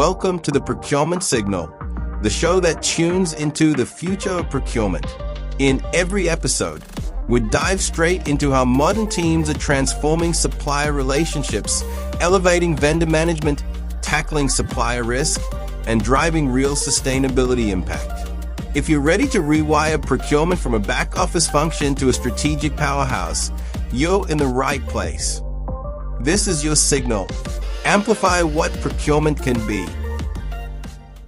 Welcome to the Procurement Signal, the show that tunes into the future of procurement. In every episode, we dive straight into how modern teams are transforming supplier relationships, elevating vendor management, tackling supplier risk, and driving real sustainability impact. If you're ready to rewire procurement from a back office function to a strategic powerhouse, you're in the right place. This is your signal. Amplify what procurement can be.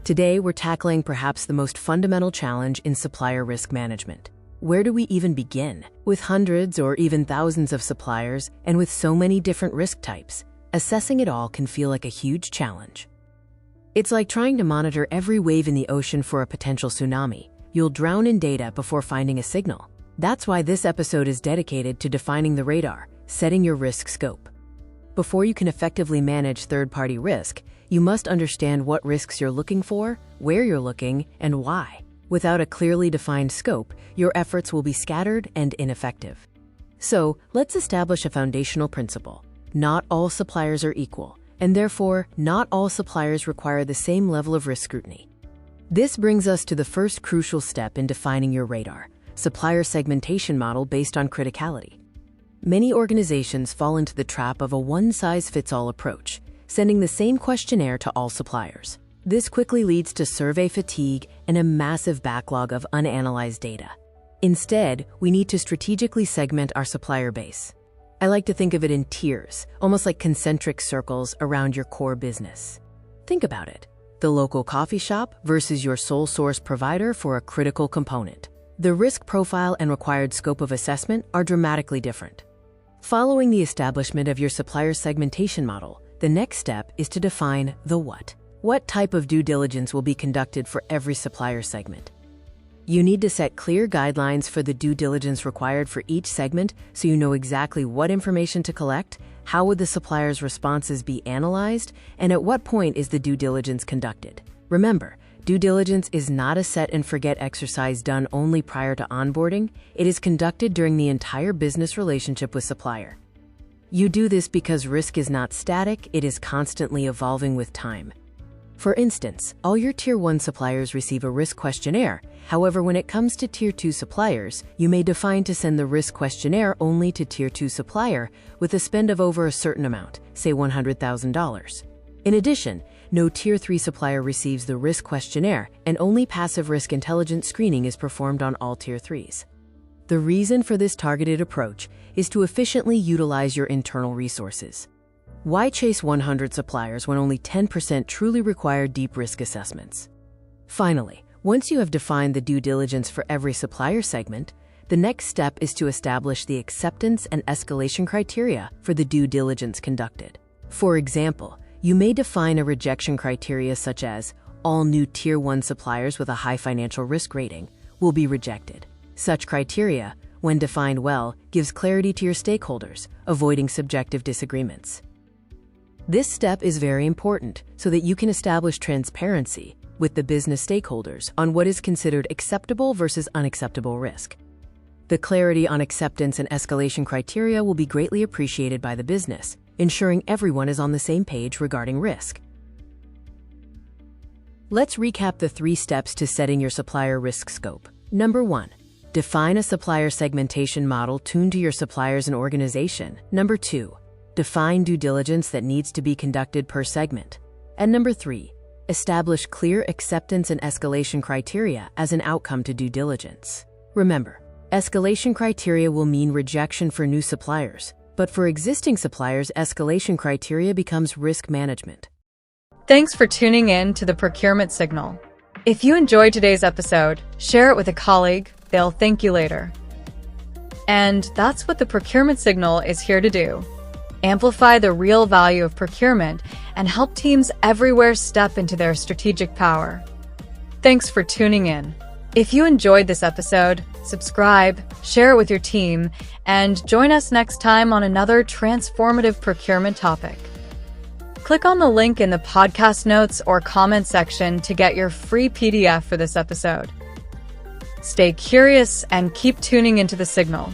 Today, we're tackling perhaps the most fundamental challenge in supplier risk management. Where do we even begin? With hundreds or even thousands of suppliers and with so many different risk types, assessing it all can feel like a huge challenge. It's like trying to monitor every wave in the ocean for a potential tsunami. You'll drown in data before finding a signal. That's why this episode is dedicated to defining the radar, setting your risk scope. Before you can effectively manage third-party risk, you must understand what risks you're looking for, where you're looking, and why. Without a clearly defined scope, your efforts will be scattered and ineffective. So, let's establish a foundational principle. Not all suppliers are equal, and therefore, not all suppliers require the same level of risk scrutiny. This brings us to the first crucial step in defining your radar, supplier segmentation model based on criticality. Many organizations fall into the trap of a one-size-fits-all approach, sending the same questionnaire to all suppliers. This quickly leads to survey fatigue and a massive backlog of unanalyzed data. Instead, we need to strategically segment our supplier base. I like to think of it in tiers, almost like concentric circles around your core business. Think about it. The local coffee shop versus your sole source provider for a critical component. The risk profile and required scope of assessment are dramatically different. Following the establishment of your supplier segmentation model, the next step is to define the what. What type of due diligence will be conducted for every supplier segment? You need to set clear guidelines for the due diligence required for each segment so you know exactly what information to collect, how would the supplier's responses be analyzed, and at what point is the due diligence conducted. Remember, due diligence is not a set-and-forget exercise done only prior to onboarding. It is conducted during the entire business relationship with supplier. You do this because risk is not static, it is constantly evolving with time. For instance, all your Tier 1 suppliers receive a risk questionnaire. However, when it comes to Tier 2 suppliers, you may define to send the risk questionnaire only to Tier 2 supplier with a spend of over a certain amount, say $100,000. In addition, no Tier 3 supplier receives the risk questionnaire, and only passive risk intelligence screening is performed on all Tier 3s. The reason for this targeted approach is to efficiently utilize your internal resources. Why chase 100 suppliers when only 10% truly require deep risk assessments? Finally, once you have defined the due diligence for every supplier segment, the next step is to establish the acceptance and escalation criteria for the due diligence conducted. For example, you may define a rejection criteria such as all new Tier 1 suppliers with a high financial risk rating will be rejected. Such criteria, when defined well, gives clarity to your stakeholders, avoiding subjective disagreements. This step is very important so that you can establish transparency with the business stakeholders on what is considered acceptable versus unacceptable risk. The clarity on acceptance and escalation criteria will be greatly appreciated by the business, ensuring everyone is on the same page regarding risk. Let's recap the 3 steps to setting your supplier risk scope. Number 1, define a supplier segmentation model tuned to your suppliers and organization. Number 2, define due diligence that needs to be conducted per segment. And number 3, establish clear acceptance and escalation criteria as an outcome to due diligence. Remember, escalation criteria will mean rejection for new suppliers, but for existing suppliers, escalation criteria becomes risk management. Thanks for tuning in to the Procurement Signal. If you enjoyed today's episode, share it with a colleague. They'll thank you later. And that's what the Procurement Signal is here to do. Amplify the real value of procurement and help teams everywhere step into their strategic power. Thanks for tuning in. If you enjoyed this episode, subscribe, share it with your team, and join us next time on another transformative procurement topic. Click on the link in the podcast notes or comment section to get your free PDF for this episode. Stay curious and keep tuning into the signal.